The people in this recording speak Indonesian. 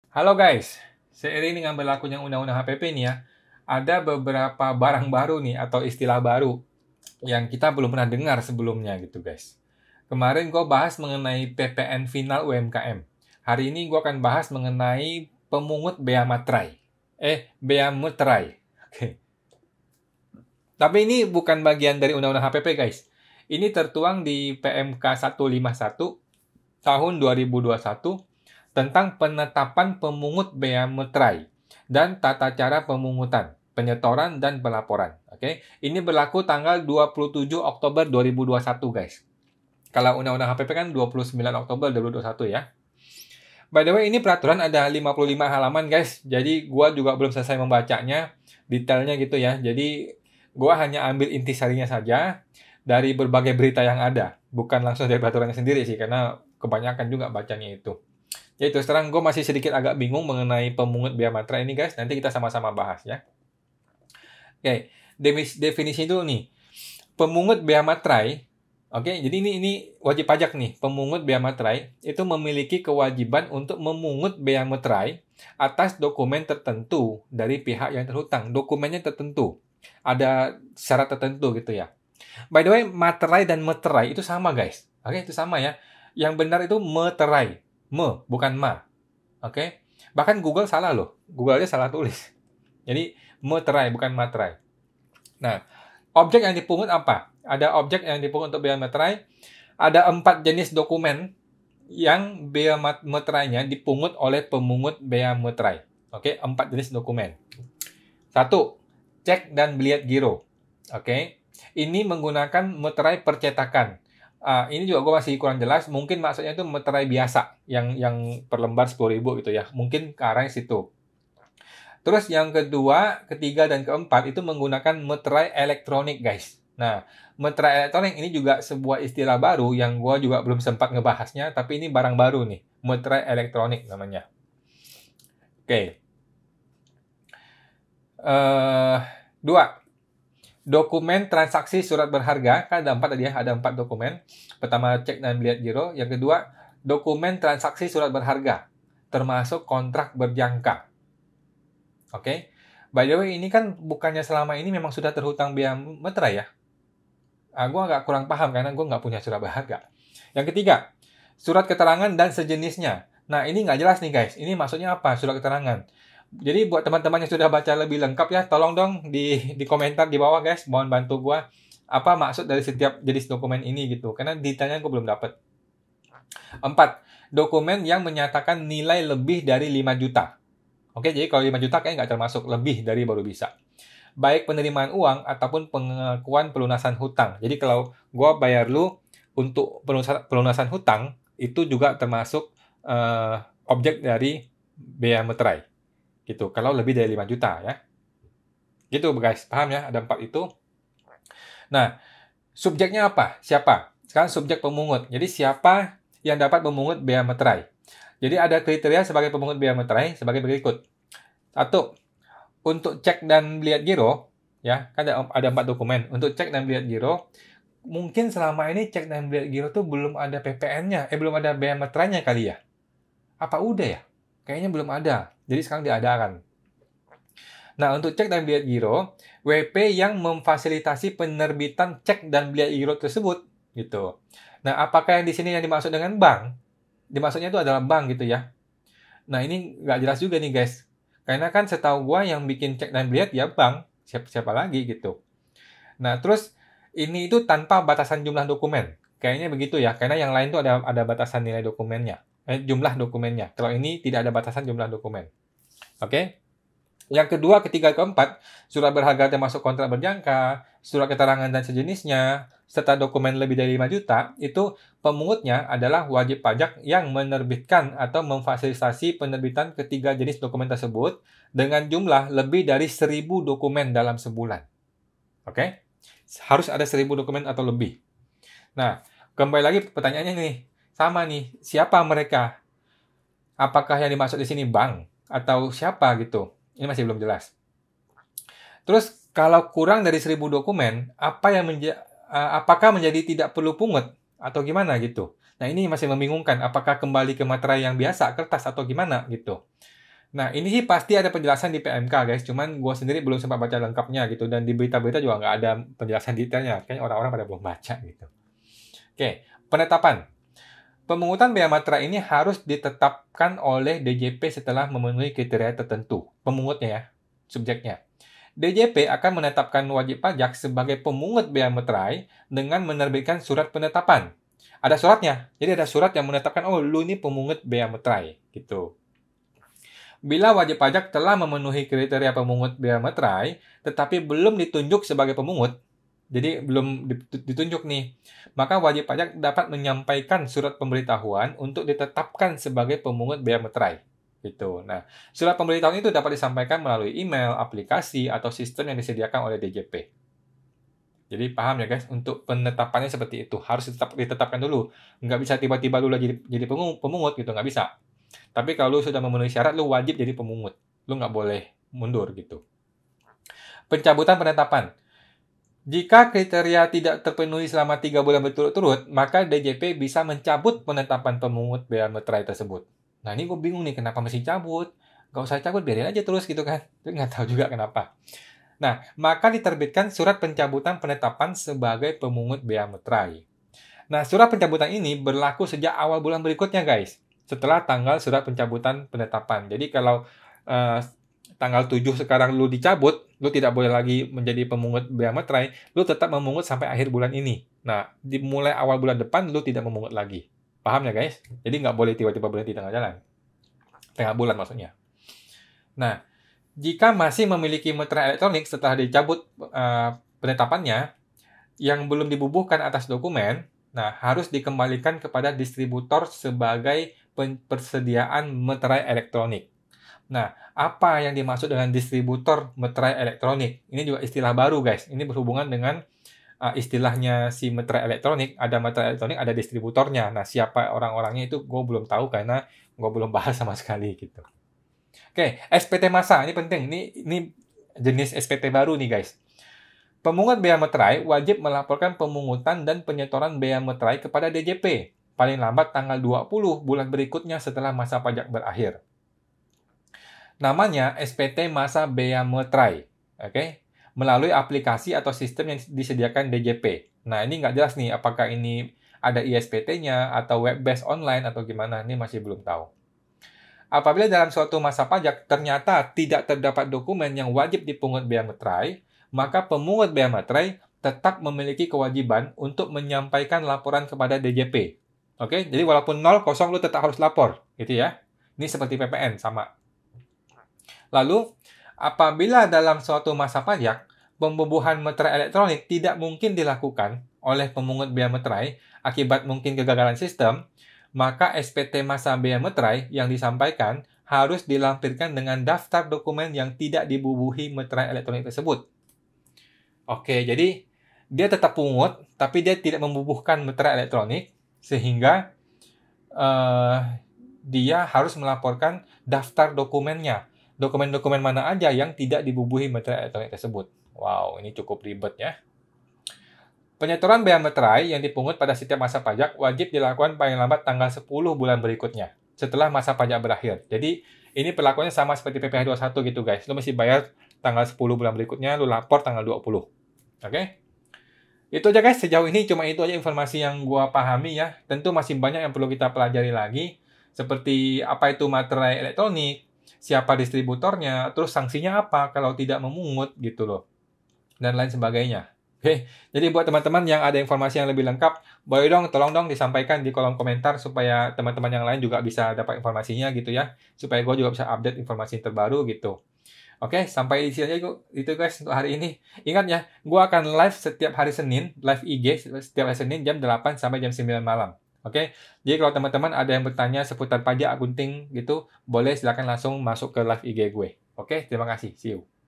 Halo guys, seiring dengan berlakunya Undang-Undang HPP nih ya, ada beberapa barang baru nih atau istilah baru yang kita belum pernah dengar sebelumnya gitu guys. Kemarin gue bahas mengenai PPN final UMKM. Hari ini gue akan bahas mengenai pemungut bea materai. Bea materai. Oke. Tapi ini bukan bagian dari Undang-Undang HPP guys. Ini tertuang di PMK 151 tahun 2021 tentang penetapan pemungut bea materai dan tata cara pemungutan, penyetoran, dan pelaporan. Oke, ini berlaku tanggal 27 Oktober 2021, guys. Kalau Undang-Undang HPP kan 29 Oktober 2021 ya. By the way, ini peraturan ada 55 halaman, guys. Jadi, gua juga belum selesai membacanya, detailnya gitu ya. Jadi, gua hanya ambil intisarinya saja dari berbagai berita yang ada. Bukan langsung dari peraturannya sendiri sih, karena kebanyakan juga bacanya itu. Ya itu, sekarang gue masih sedikit agak bingung mengenai pemungut bea materai ini guys. Nanti kita sama-sama bahas ya. Oke, definisi dulu nih. Pemungut bea materai, oke, jadi ini wajib pajak nih. Pemungut bea materai itu memiliki kewajiban untuk memungut bea materai atas dokumen tertentu dari pihak yang terhutang. Dokumennya tertentu. Ada syarat tertentu gitu ya. By the way, materai dan meterai itu sama guys. Oke, itu sama ya. Yang benar itu meterai. Bukan ma. Oke. Bahkan Google salah loh. Google aja salah tulis. Jadi, meterai, bukan materai. Nah, objek yang dipungut apa? Ada objek yang dipungut untuk bea materai. Ada 4 jenis dokumen yang bea materainya dipungut oleh pemungut bea materai. Oke, 4 jenis dokumen. 1. Cek dan biliet giro. Oke. Ini menggunakan materai percetakan. Ini juga gue masih kurang jelas. Mungkin maksudnya itu materai biasa yang per lembar 10.000 gitu ya. Mungkin ke arah situ. Terus yang kedua, ketiga, dan keempat itu menggunakan materai elektronik guys. Nah, materai elektronik ini juga sebuah istilah baru yang gue juga belum sempat ngebahasnya. Tapi ini barang baru nih. Materai elektronik namanya. Oke. 2. Dokumen transaksi surat berharga, kan ada 4 tadi ya, ada 4 dokumen. Pertama, cek dan biliet giro. Yang kedua, dokumen transaksi surat berharga, termasuk kontrak berjangka. Oke. By the way, ini kan bukannya selama ini memang sudah terhutang bea materai ya? Gue agak kurang paham karena gue nggak punya surat berharga. Yang ketiga, surat keterangan dan sejenisnya. Nah, ini nggak jelas nih guys. Ini maksudnya apa, surat keterangan? Jadi buat teman-teman yang sudah baca lebih lengkap ya, tolong dong di komentar di bawah guys, mohon bantu gue apa maksud dari setiap jenis dokumen ini gitu, karena detailnya gue belum dapat. 4. Dokumen yang menyatakan nilai lebih dari 5 juta. Oke, jadi kalau 5 juta kayaknya nggak termasuk, lebih dari baru bisa. Baik penerimaan uang ataupun pengakuan pelunasan hutang. Jadi kalau gue bayar lu untuk pelunasan hutang, itu juga termasuk objek dari bea materai. Gitu, kalau lebih dari 5 juta ya. Gitu guys, paham ya? Ada 4 itu. Nah, subjeknya apa? Siapa? Sekarang subjek pemungut. Jadi siapa yang dapat memungut bea materai? Jadi ada kriteria sebagai pemungut bea materai sebagai berikut. 1. Untuk cek dan biliet giro, ya, kan ada 4 dokumen. Untuk cek dan biliet giro, mungkin selama ini cek dan biliet giro tuh belum ada PPN-nya, belum ada bea materainya kali ya. Apa udah ya? Kayaknya belum ada. Jadi sekarang diadakan. Nah, untuk cek dan biliet giro, WP yang memfasilitasi penerbitan cek dan biliet giro tersebut, gitu. Nah, apakah yang di sini yang dimaksud dengan bank? Dimaksudnya itu adalah bank gitu ya. Nah, ini nggak jelas juga nih guys. Karena kan setahu gua yang bikin cek dan biliet ya bank. Siapa lagi gitu. Nah, terus ini itu tanpa batasan jumlah dokumen. Kayaknya begitu ya. Karena yang lain tuh ada batasan nilai dokumennya. Jumlah dokumennya. Kalau ini tidak ada batasan jumlah dokumen. Oke? Yang kedua, ketiga, keempat, surat berharga termasuk kontrak berjangka, surat keterangan dan sejenisnya, serta dokumen lebih dari 5 juta, itu pemungutnya adalah wajib pajak yang menerbitkan atau memfasilitasi penerbitan ketiga jenis dokumen tersebut dengan jumlah lebih dari 1.000 dokumen dalam sebulan. Oke? Harus ada 1.000 dokumen atau lebih. Nah, kembali lagi pertanyaannya nih. Sama nih, siapa mereka? Apakah yang dimaksud di sini bank? Atau siapa gitu? Ini masih belum jelas. Terus, kalau kurang dari 1.000 dokumen, apakah menjadi tidak perlu pungut? Atau gimana gitu? Nah, ini masih membingungkan. Apakah kembali ke materai yang biasa, kertas, atau gimana gitu? Nah, ini sih pasti ada penjelasan di PMK, guys. Cuman gue sendiri belum sempat baca lengkapnya gitu. Dan di berita-berita juga nggak ada penjelasan detailnya. Kayaknya orang-orang pada belum baca gitu. Oke, penetapan. Pemungutan bea materai ini harus ditetapkan oleh DJP setelah memenuhi kriteria tertentu. Pemungutnya ya, subjeknya. DJP akan menetapkan wajib pajak sebagai pemungut bea materai dengan menerbitkan surat penetapan. Ada suratnya. Jadi ada surat yang menetapkan, oh lu ini pemungut bea materai. Gitu. Bila wajib pajak telah memenuhi kriteria pemungut bea materai, tetapi belum ditunjuk sebagai pemungut, jadi belum ditunjuk nih, maka wajib pajak dapat menyampaikan surat pemberitahuan untuk ditetapkan sebagai pemungut bea materai. Gitu. Nah, surat pemberitahuan itu dapat disampaikan melalui email, aplikasi, atau sistem yang disediakan oleh DJP. Jadi paham ya guys, untuk penetapannya seperti itu. Harus ditetapkan dulu. Nggak bisa tiba-tiba lu jadi pemungut gitu, nggak bisa. Tapi kalau lu sudah memenuhi syarat, lu wajib jadi pemungut. Lu nggak boleh mundur gitu. Pencabutan penetapan. Jika kriteria tidak terpenuhi selama 3 bulan berturut-turut, maka DJP bisa mencabut penetapan pemungut bea materai tersebut. Nah, ini gue bingung nih, kenapa mesti cabut? Gak usah cabut, biarin aja terus gitu kan. Tapi nggak tahu juga kenapa. Nah, maka diterbitkan surat pencabutan penetapan sebagai pemungut bea materai. Nah, surat pencabutan ini berlaku sejak awal bulan berikutnya, guys. Setelah tanggal surat pencabutan penetapan. Jadi kalau tanggal 7 sekarang lu dicabut, lu tidak boleh lagi menjadi pemungut bea materai, lu tetap memungut sampai akhir bulan ini. Nah, dimulai awal bulan depan, lu tidak memungut lagi. Paham ya, guys? Jadi nggak boleh tiba-tiba berhenti tengah jalan. Tengah bulan maksudnya. Nah, jika masih memiliki materai elektronik setelah dicabut penetapannya, yang belum dibubuhkan atas dokumen, nah harus dikembalikan kepada distributor sebagai persediaan materai elektronik. Nah, apa yang dimaksud dengan distributor materai elektronik? Ini juga istilah baru, guys. Ini berhubungan dengan istilahnya si materai elektronik. Ada materai elektronik, ada distributornya. Nah, siapa orang-orangnya itu gue belum tahu karena gue belum bahas sama sekali gitu. Oke, SPT massa. Ini penting. Ini jenis SPT baru nih, guys. Pemungut bea materai wajib melaporkan pemungutan dan penyetoran bea materai kepada DJP paling lambat tanggal 20 bulan berikutnya setelah masa pajak berakhir. Namanya SPT massa bea materai, oke? Melalui aplikasi atau sistem yang disediakan DJP. Nah, ini nggak jelas nih apakah ini ada ISPT-nya atau web-based online atau gimana, ini masih belum tahu. Apabila dalam suatu masa pajak ternyata tidak terdapat dokumen yang wajib dipungut bea materai, maka pemungut bea materai tetap memiliki kewajiban untuk menyampaikan laporan kepada DJP. Oke, jadi walaupun 0, 0, lu tetap harus lapor, gitu ya. Ini seperti PPN, sama. Lalu, apabila dalam suatu masa pajak, pembubuhan materai elektronik tidak mungkin dilakukan oleh pemungut bea materai akibat mungkin kegagalan sistem, maka SPT massa bea materai yang disampaikan harus dilampirkan dengan daftar dokumen yang tidak dibubuhi materai elektronik tersebut. Oke, jadi dia tetap pungut, tapi dia tidak membubuhkan materai elektronik, sehingga dia harus melaporkan daftar dokumennya. Dokumen-dokumen mana aja yang tidak dibubuhi materai elektronik tersebut. Wow, ini cukup ribet ya. Penyetoran bea materai yang dipungut pada setiap masa pajak wajib dilakukan paling lambat tanggal 10 bulan berikutnya, setelah masa pajak berakhir. Jadi, ini perlakuannya sama seperti PPh 21 gitu guys. Lu mesti bayar tanggal 10 bulan berikutnya, lu lapor tanggal 20. Oke? Itu aja guys, sejauh ini cuma itu aja informasi yang gua pahami ya. Tentu masih banyak yang perlu kita pelajari lagi, seperti apa itu materai elektronik, siapa distributornya, terus sanksinya apa kalau tidak memungut gitu loh, dan lain sebagainya. Oke, jadi buat teman-teman yang ada informasi yang lebih lengkap, boleh dong, tolong dong disampaikan di kolom komentar supaya teman-teman yang lain juga bisa dapat informasinya gitu ya, supaya gue juga bisa update informasi terbaru gitu. Oke, sampai di sini aja itu guys untuk hari ini. Ingat ya, gue akan live setiap hari Senin, live IG setiap hari Senin jam 8 sampai jam 9 malam. Oke, jadi kalau teman-teman ada yang bertanya seputar pajak akunting gitu, boleh silakan langsung masuk ke live IG gue. Oke, terima kasih. See you.